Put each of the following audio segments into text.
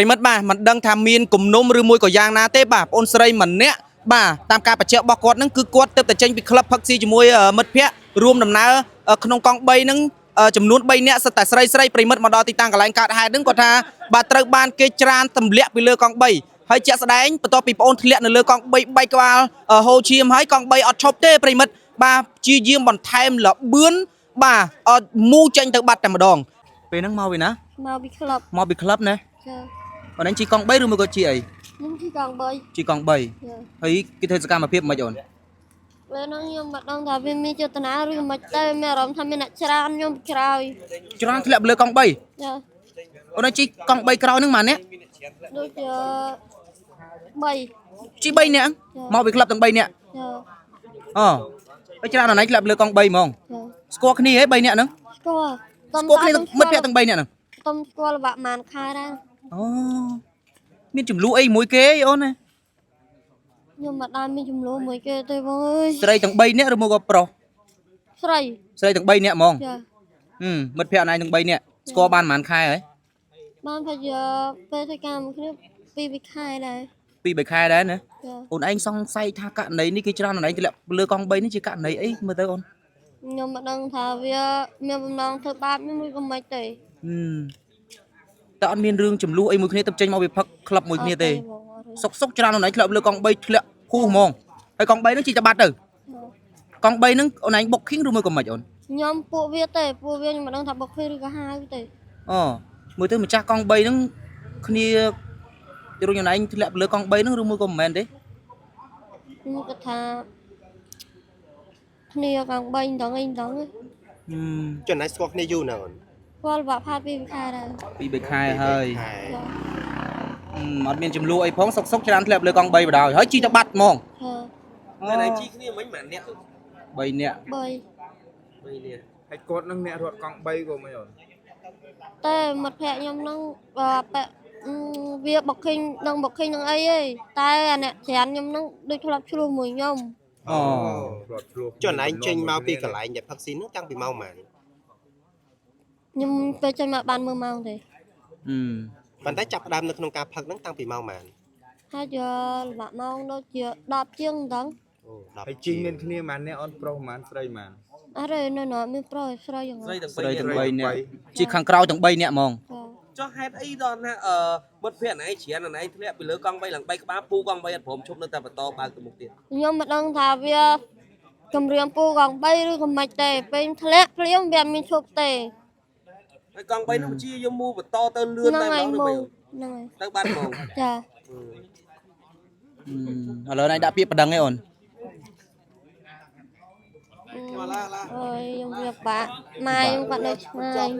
ប្រិមិត្តបាទមិនដឹងថាមានគំនុំឬមួយក៏យ៉ាងណាទេបាទបងស្រីម្នាក់បាទតាមការបញ្ជាក់របស់គាត់ហ្នឹងគឺគាត់ទៅតែចេញពីក្លឹបផឹកស៊ីជាមួយមិត្តភ័ក្តិរួមដំណើរក្នុងកង់3ហ្នឹងចំនួន3នាក់សិតតែស្រីប្រិមិត្តមកដល់ទីតាំងកន្លែងកើតហេតុហ្នឹងគាត់ថាបាទត្រូវបានគេច្រានទម្លាក់ពីលើកង់3ហើយជាក់ស្ដែងបន្ទាប់ពីបងធ្លាក់នៅលើកង់3បែកក្បាលហូរឈាមហើយកង់3អត់ឈប់ទេប្រិមិត្តបាទព្យាយាមបន្ថែមលបឿនបាទអត់មូចេញទៅបាត់តែម្ដងពេលហ្នឹងមកពីណាមកពីក្លឹបមកពីក្លឹបណាចាអូនឯងជីកង់3ឬមួយក៏ជីអីខ្ញុំជីកង់3ជីកង់3ហើយគេធ្វើសកម្មភាពមិនអូនពេលហ្នឹងខ្ញុំមិនដឹងថាវាមានចេតនាឬមិនទេមានអារម្មណ៍ថាមានអ្នកច្រានខ្ញុំពីក្រោយច្រានធ្លាក់លើកង់3ចាអូនឯងជីកង់3ក្រោយហ្នឹងម៉ានអ្នកដូចជា3ជី3នាក់មកពីក្លឹបទាំង3នាក់ចាអូហើយច្រានអូនឯងធ្លាក់លើកង់3ហ្មងស្គាល់គ្នាហ៎3នាក់ហ្នឹងស្គាល់គ្នាមិត្តភក្តិទាំង3នាក់ហ្នឹងខ្ញុំស្គាល់បាក់ម៉ានខែដែរអូមានចំនួនអីមួយគេអូនណាខ្ញុំមិនដែរមានចំនួនមួយគេទេបងអើយស្រីទាំង3នាក់ឬមកក៏ប្រុសស្រីទាំង3នាក់ហ្មងចាមិត្តភក្តិណៃទាំង3នាក់ស្គាល់បានប៉ុន្មានខែហើយបានប្រហែលពេលធ្វើការមួយគ្នា2 ខែដែរ2 3 ខែដែរណាអូនឯងសង្ស័យថាករណីនេះគេច្រានអូនឯងធ្លាក់លើកង់3នេះជាករណីអីមើលទៅអូនខ្ញុំមិនដឹងថាវាមានបំណងធ្វើបាបខ្ញុំឬក៏មិនទេតែអត់មានរឿងចំនួនអីមួយគ្នាទៅចេញមកវាផឹកក្លឹបមួយគ្នាទេសុកច្រានអូនឯងធ្លាក់លើកង់3ធ្លាក់ហួសហ្មងហើយកង់3ហ្នឹងជីទៅបាត់ទៅកង់3ហ្នឹងអូនឯងបុកឃីងឬមួយក៏មិនអូនខ្ញុំពួកវាខ្ញុំមិនដឹងថាបុកឃីងឬក៏ហៅទេអូមើលទៅម្ចាស់កង់3ហ្នឹងគ្នារុញអូនឯងធ្លាក់លើកង់3ហ្នឹងឬមួយក៏មិនមែនទេខ្ញុំគាត់ថាគ្នាកង់3ដល់អីដល់ចំណាយស្គាល់គ្នាយូរណាស់អូនគាត់បាក់ផាត2 ខែដែរ2 3 ខែហើយអត់មានចំនួនអីផងសុកច្រានធ្លាក់លើកង់3បណ្ដោយហើយជីទៅបាត់ហ្មងហើយណៃជីគ្នាមិញម៉ានអ្នក3នាក់3នាក់ហើយគាត់នឹងអ្នករត់កង់3ក៏មិនអូនតែមិត្តភក្តិខ្ញុំនឹងវាបុកឃីងនឹងអីទេតែអាអ្នកច្រានខ្ញុំនឹងដូចធ្លាប់ឆ្លោះមួយខ្ញុំរត់ឆ្លោះចំណាយចេញមកពីកន្លែងដែលផឹកស៊ីនោះតាំងពីម៉ោងម៉ានខ្ញុំពេលចេញមកបានមើលម៉ោងទេប៉ុន្តែចាប់ផ្ដើមនៅក្នុងការផឹកហ្នឹងតាំងពីម៉ោងម៉ានហើយយកល្បាក់ម៉ោងដូចជា10ជាងហ្នឹងហើយជីមានគ្នាម៉ានអ្នកអូនប្រុសម៉ានស្រីម៉ានអរេនៅមានប្រុសស្រីយ៉ាងស្រីទាំង3នាក់ជីខាងក្រៅទាំង3នាក់ហ្មងចុះហេតុអីដល់ណាមិត្តភក្តិណៃច្រានណៃធ្លាក់ពីលើកង់3ឡើង3ក្បាលពូកង់3អត់ព្រមឈប់នៅតែបន្តបើកទៅមុខទៀតខ្ញុំមិនដឹងថាវាគម្រាមពូកង់3ឬក៏មិនទេពេលធ្លាក់ភ្លាមវាមានឈប់ទេហើយកង់3នោះជាយមមូបន្តទៅលឿនតែម្ដងទៅមើលហ្នឹងហើយទៅបាត់ហ្មងចាឥឡូវណៃដាក់ពាក្យបណ្ដឹងឯអូនអើយខ្ញុំវាបាក់ម៉ែខ្ញុំគាត់នៅឆ្ងាយ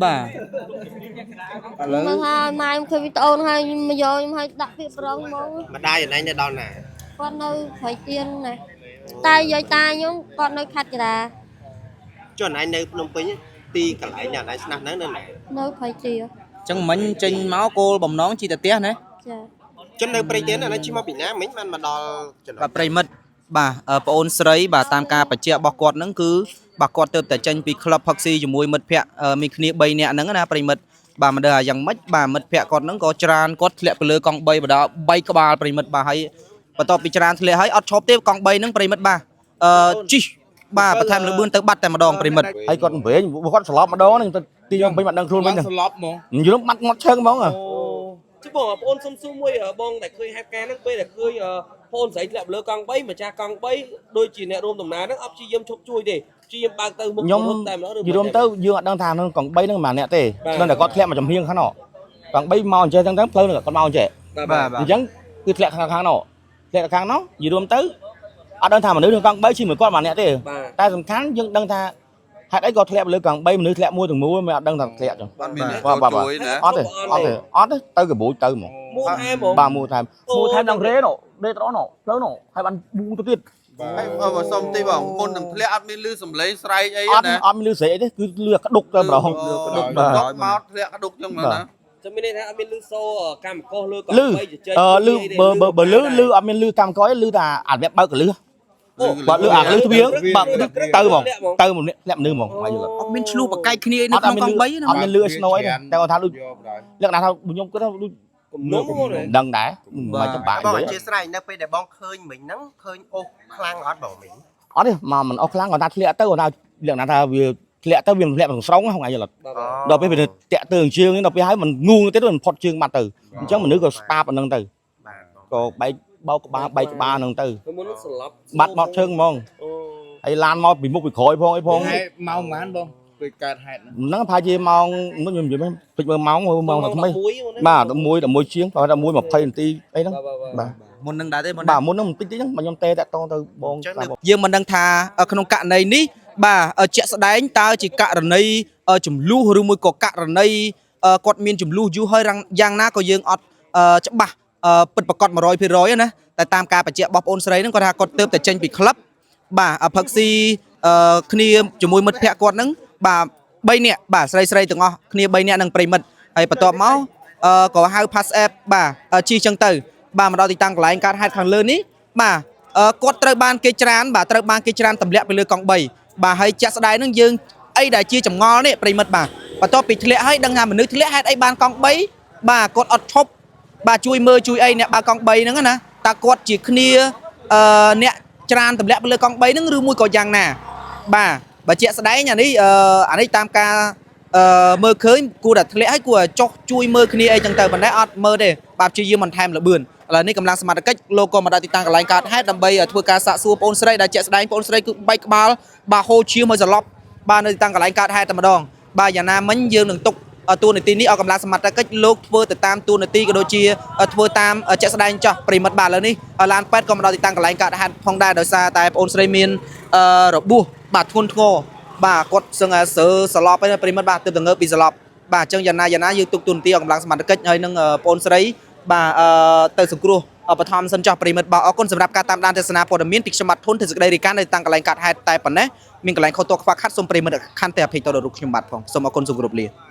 បាទឥឡូវមកថាម៉ែខ្ញុំឃើញវីដេអូហ្នឹងហើយមកយកខ្ញុំឲ្យដាក់ពាក្យប្រងហ្មងម្ដាយណៃនៅដល់ណាគាត់នៅព្រៃទៀនណាតែយាយតាខ្ញុំគាត់នៅខេត្តកណ្ដាលចុះណៃនៅភ្នំពេញទីកន្លែងអ្នកណៃស្នាក់នៅណានៅព្រៃទៀនអញ្ចឹងមិញចេញមកគោលបំណងជីទៅផ្ទះណាចាចឹងនៅព្រៃទៀនណៃជិះមកពីណាមិញបានមកដល់ចំណុចប្រិមិត្តបាទប្អូនស្រីបាទតាមការបញ្ជាក់របស់គាត់ហ្នឹងគឺបាទគាត់ទៅតែចេញពីក្លឹបផឹកស៊ីជាមួយមិត្តភ័ក្តិមានគ្នា3នាក់ហ្នឹងណាប្រិមិត្តបាទមិនដឹងថាយ៉ាងម៉េចបាទមិត្តភ័ក្តិគាត់ហ្នឹងក៏ច្រានគាត់ធ្លាក់ទៅលើកង់3បណ្ដោយ3ក្បាលប្រិមិត្តបាទហើយបន្ទាប់ពីច្រានធ្លាក់ហើយអត់ឈប់ទេកង់3ហ្នឹងប្រិមិត្តបាទជីបាទបន្ថែមលឿនទៅបាត់តែម្ដងប្រិមិត្តហើយគាត់វិញគាត់ស្លាប់ម្ដងហ្នឹងទីខ្ញុំវិញមិនដឹងខ្លួនវិញស្លាប់ហ្មងយល់បាត់មាត់ឈើហ្មងជិះបងប្អូនសុំសួរមួយបងដែលឃើញហេតុការណ៍ហ្នឹងពេលដែលឃើញប្អូនស្រីធ្លាក់លើកង់3ម្ចាស់កង់3ដូចជាអ្នករួមដំណើរហ្នឹងអត់ព្យាយាមឈប់ជួយទេព្យាយាមបើកទៅមុខខ្ញុំតែម្ដងយល់ទៅយើងអត់ដឹងថាក្នុងកង់3ហ្នឹងម្នាក់ទេដឹងតែគាត់ធ្លាក់មកចំហៀងខាងនោះកង់3មកអញ្ចឹងទៅផ្លូវគាត់មកអញ្ចឹងអញ្ចឹងគឺធ្លាក់ខាងនោះធ្លាក់ខាងនោះយល់ទៅអត់ដឹងថាមនុស្សក្នុងកង់3ជិះមួយគាត់ម្នាក់ទេតែសំខាន់យើងដឹងថាហេតុអីក៏ធ្លាក់លើកង់3មនុស្សធ្លាក់មួយទាំងមូលមិនអត់ដឹងថាធ្លាក់ចឹងអត់មានជួយណាអត់ទេទៅកបួចទៅហ្មងមូលថែមហ្មងបាទមូលថែមដល់រេនោះដេត្រនោះផ្លូវនោះហើយបានប៊ូទៅទៀតហើយបើសុំទីបងមុននឹងធ្លាក់អត់មានលឺសំឡេងស្រែកអីណាអត់មានលឺស្រែកអីទេគឺលឺក្ដុកទៅម្ដងក្ដុកមកធ្លាក់ក្ដុកចឹងមកណាចាំមានន័យថាអត់មានលឺសូកម្មកោសលើកង់3ជជែកលឺបើលឺអត់មានលឺកម្មកោសលឺថាអត់មានបើកកលឺ បាទលើអាលើទ្វាងបាទទៅហ្មងទៅមកនេះលាក់មនុស្សហ្មងមកយល់ អត់មានឆ្លុះបកាយគ្នានៅក្នុងកង់3ណា អត់មានលឺស្នូយទេតែគាត់ថាដូចលក្ខណៈថាខ្ញុំគិតថាដូច គំនុំហ្មង ដឹងដែរមិនចាំបាក់ បង និ អ យាយ ធិស្ឋាននៅពេលដែលបងឃើញមិញហ្នឹងឃើញអូសខ្លាំងអត់បងមិញ អត់ទេមកមិនអស់ខ្លាំងគាត់ថាធ្លាក់ទៅគាត់ថាលក្ខណៈថាវាធ្លាក់ទៅវាធ្លាក់ក្នុងស្រងហ្នឹងយល់អត់ដល់ពេលវាតាក់ទើជើងដល់ពេលហើយมันងូងទៀតมันផុតជើងបាត់ទៅអញ្ចឹងមនុស្សក៏ស្បាប៉ុណ្្នឹងទៅ បាទបង ក៏បែកបោកក្បាលបែកក្បាលហ្នឹងទៅ មុននឹងស្លាប់ បាត់មកជើងហ្មង អូ ហើយឡានមកពីមុខពីក្រោយផងអីផង ហើយម៉ោងប៉ុន្មានបងពេលកើតហេតុហ្នឹង ហ្នឹងប្រហែលជាម៉ោងមិនខ្ញុំនិយាយមិនពេចមើលម៉ោងម៉ោងថ្មីបាទ11ជាងប្រហែល11 20នាទីអីហ្នឹងបាទ មុននឹងដែរទេមុន បាទមុនហ្នឹងបន្តិចហ្នឹងខ្ញុំទេតាក់តងទៅបងតាម យើងមិនដឹងថាក្នុងករណីនេះបាទជាក់ស្ដែងតើជាករណីចំនួនឬមួយក៏ករណីគាត់មានចំនួនយូរហើយយ៉ាងណាក៏យើងអត់ច្បាស់ពិតប្រាកដ 100% ណាតែតាមការបញ្ជាក់របស់បងអូនស្រីហ្នឹងគាត់ថាគាត់ទៅតែចេញពីក្លឹបបាទផឹកស៊ីគ្នាជាមួយមិត្តភ័ក្តិគាត់ហ្នឹងបាទ3នាក់បាទស្រីទាំងអស់គ្នា3នាក់នឹងប្រិមិត្តហើយបន្ទាប់មកក៏ហៅ pass app បាទជីចឹងទៅបាទមកដល់ទីតាំងកន្លែងកើតហេតុខាងលើនេះបាទគាត់ត្រូវបានគេច្រានបាទត្រូវបានគេច្រានទម្លាក់ពីលើកង់3បាទហើយជាក់ស្ដែងហ្នឹងយើងអីដែលជាចម្ងល់នេះប្រិមិត្តបាទបន្ទាប់ពីធ្លាក់ហើយដឹងថាមនុស្សធ្លាក់ហេតុអីបានកង់3បាទគាត់អត់ឈប់បាទជួយមើលជួយអីអ្នកបើកង់3ហ្នឹងណាតើគាត់ជាគ្នាអ្នកច្រានទម្លាក់ពីលើកង់3ហ្នឹងឬមួយក៏យ៉ាងណាបាទបើជាក់ស្ដែងអានេះតាមការមើលឃើញគួរតែធ្លាក់ហើយគួរតែចុះជួយមើលគ្នាអីចឹងទៅប៉ុន្តែអត់មើលទេបាទព្យាយាមបន្ថែមលបឿនឥឡូវនេះកម្លាំងសមត្ថកិច្ចលោកក៏មកដល់ទីតាំងកន្លែងកើតហេតុដើម្បីធ្វើការសាកសួរបងអូនស្រីដែលជាក់ស្ដែងបងអូនស្រីគឺបែកក្បាលបាទហូរឈាមឲ្យសន្លប់បាទនៅទីតាំងកន្លែងកើតហេតុតែម្ដងបាទយ៉ាងណាមិញយើងនឹងទុកតួនាទីនេះឲ្យកម្លាំងសមត្ថកិច្ចលោកធ្វើទៅតាមតួនាទីក៏ដូចជាធ្វើតាមជាក់ស្ដែងចោះប្រិមិត្តបាទឥឡូវនេះឡានពេទ្យក៏មកដល់ទីតាំងកន្លែងកើតហេតុផងដែរដោយសារតែបងអូនស្រីមានរបួសបាទធ្ងន់ធ្ងរបាទគាត់សឹងសើសន្លប់ហើយប្រិមិត្តបាទទើបតែងើបពីសន្លប់បាទអញ្ចឹងយ៉ាងណាយើងទុកតួនាទីឲ្យកម្លាំងសមត្ថកិច្ចហើយនឹងបងអូនស្រីបាទទៅសង្គ្រោះបឋមសិនចោះប្រិមិត្តបាទអរគុណសម្រាប់ការតាមដានទស្សនាព័ត៌មានពីខ្ញុំបាទធុនទៅសេចក្តីរាយការណ៍នៅតាំងកន្លែងកាត់ហេតុតែប៉ុណ្ណេះមានកន្លែងខុសទោសខ្វះខាតសូមប្រិមិត្តខន្តីអភ័យទោសដល់រូបខ្ញុំបាទផងសូមអរគុណសូមគោរពលា